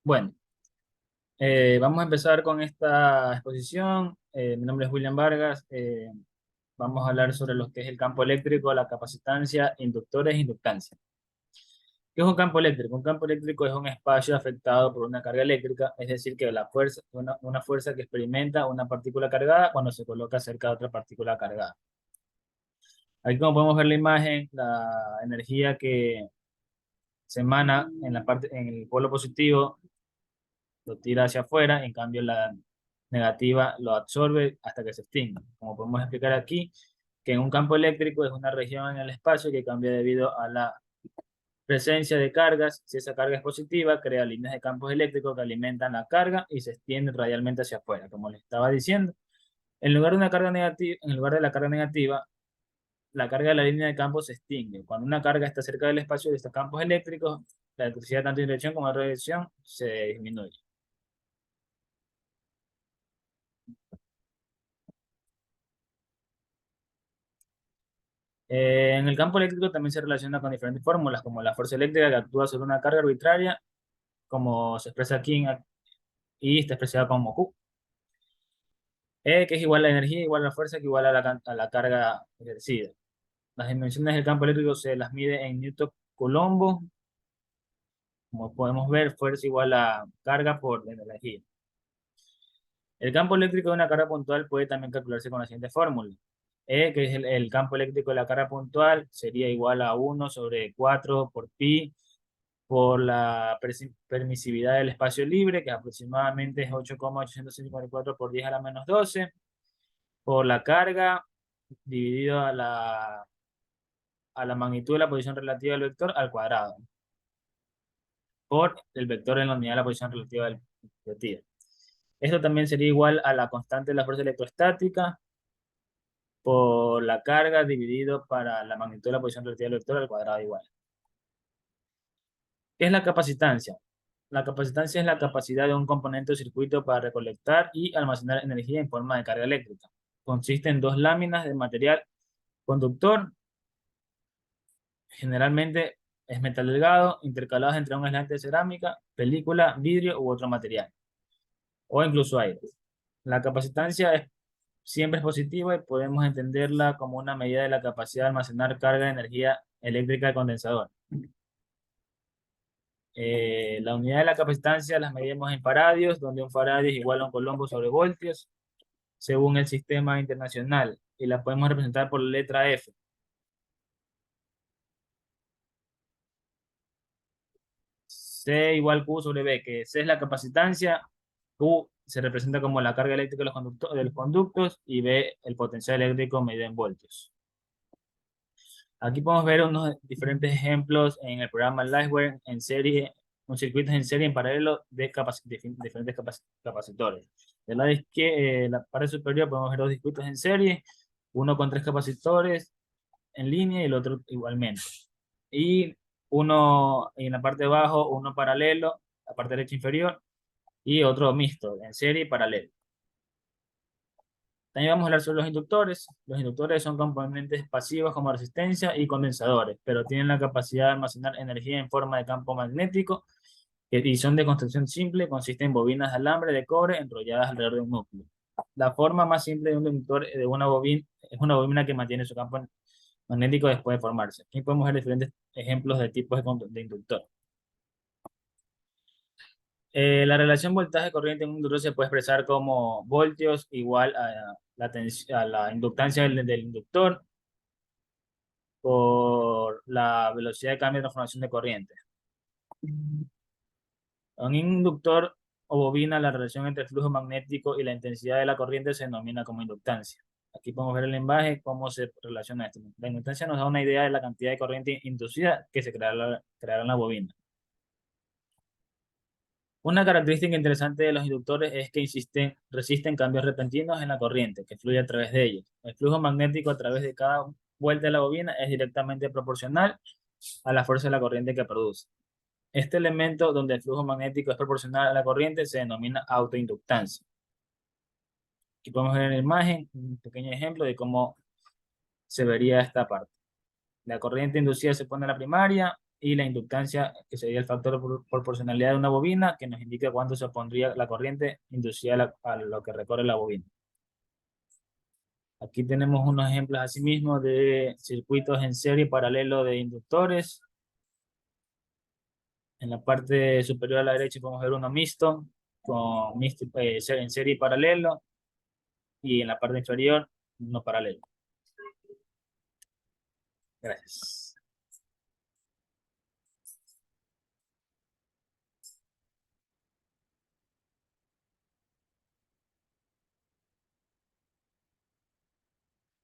Bueno, vamos a empezar con esta exposición. Mi nombre es William Vargas. Vamos a hablar sobre lo que es el campo eléctrico, la capacitancia, inductores e inductancia. ¿Qué es un campo eléctrico? Un campo eléctrico es un espacio afectado por una carga eléctrica, es decir, que la fuerza, una fuerza que experimenta una partícula cargada cuando se coloca cerca de otra partícula cargada. Aquí, como podemos ver la imagen, la energía que se emana en la parte, en el polo positivo lo tira hacia afuera, en cambio la negativa lo absorbe hasta que se extingue. Como podemos explicar aquí, que en un campo eléctrico es una región en el espacio que cambia debido a la presencia de cargas. Si esa carga es positiva, crea líneas de campos eléctricos que alimentan la carga y se extienden radialmente hacia afuera. Como les estaba diciendo, en lugar de una carga negativa, en lugar de la carga negativa, la carga de la línea de campo se extingue. Cuando una carga está cerca del espacio de estos campos eléctricos, la electricidad tanto en dirección como en otra dirección se disminuye. En el campo eléctrico también se relaciona con diferentes fórmulas, como la fuerza eléctrica que actúa sobre una carga arbitraria, como se expresa aquí y está expresada como Q. E, que es igual a la energía, igual a la fuerza, que igual a la carga ejercida. Las dimensiones del campo eléctrico se las mide en Newton Colombo. Como podemos ver, fuerza igual a carga por energía. El campo eléctrico de una carga puntual puede también calcularse con la siguiente fórmula. E, que es el campo eléctrico de la carga puntual, sería igual a 1 sobre 4 por pi por la permisividad del espacio libre, que aproximadamente es 8,854 por 10 a la menos 12, por la carga dividido a la magnitud de la posición relativa del vector al cuadrado, por el vector en la unidad de la posición relativa del vector. Esto también sería igual a la constante de la fuerza electrostática por la carga dividido para la magnitud de la posición relativa del vector al cuadrado igual. ¿Qué es la capacitancia? La capacitancia es la capacidad de un componente o circuito para recolectar y almacenar energía en forma de carga eléctrica. Consiste en dos láminas de material conductor, generalmente es metal delgado, intercalados entre un aislante de cerámica, película, vidrio u otro material, o incluso aire. La capacitancia siempre es positiva y podemos entenderla como una medida de la capacidad de almacenar carga de energía eléctrica del condensador. La unidad de la capacitancia las medimos en faradios, donde un faradio es igual a un colombo sobre voltios, según el sistema internacional, y la podemos representar por la letra F. C igual Q sobre B, que C es la capacitancia, Q se representa como la carga eléctrica de los conductos y B el potencial eléctrico medido en voltios. Aquí podemos ver unos diferentes ejemplos en el programa Liveware en serie, un circuitos en serie en paralelo de diferentes capacitores. De la parte superior podemos ver dos circuitos en serie, uno con tres capacitores en línea y el otro igualmente. Y uno en la parte de abajo, uno paralelo, la parte derecha inferior, y otro mixto, en serie y paralelo. También vamos a hablar sobre los inductores. Los inductores son componentes pasivos como resistencia y condensadores, pero tienen la capacidad de almacenar energía en forma de campo magnético y son de construcción simple, consiste en bobinas de alambre de cobre enrolladas alrededor de un núcleo. La forma más simple de un inductor de una bobina es una bobina que mantiene su campo magnético después de formarse. Aquí podemos ver diferentes ejemplos de tipos de inductor. La relación voltaje-corriente en un inductor se puede expresar como voltios igual a a la inductancia del inductor por la velocidad de cambio de transformación de corriente. En un inductor o bobina, la relación entre el flujo magnético y la intensidad de la corriente se denomina como inductancia. Aquí podemos ver el lenguaje, cómo se relaciona esto. La inductancia nos da una idea de la cantidad de corriente inducida que se creará en la bobina. Una característica interesante de los inductores es que resisten cambios repentinos en la corriente que fluye a través de ellos. El flujo magnético a través de cada vuelta de la bobina es directamente proporcional a la fuerza de la corriente que produce. Este elemento, donde el flujo magnético es proporcional a la corriente, se denomina autoinductancia. Aquí podemos ver en la imagen un pequeño ejemplo de cómo se vería esta parte. La corriente inducida se pone a la primaria y la inductancia, que sería el factor de proporcionalidad de una bobina, que nos indica cuánto se opondría la corriente inducida a lo que recorre la bobina. Aquí tenemos unos ejemplos asimismo de circuitos en serie paralelo de inductores. En la parte superior a la derecha podemos ver uno mixto, en serie paralelo, y en la parte inferior uno paralelo. Gracias.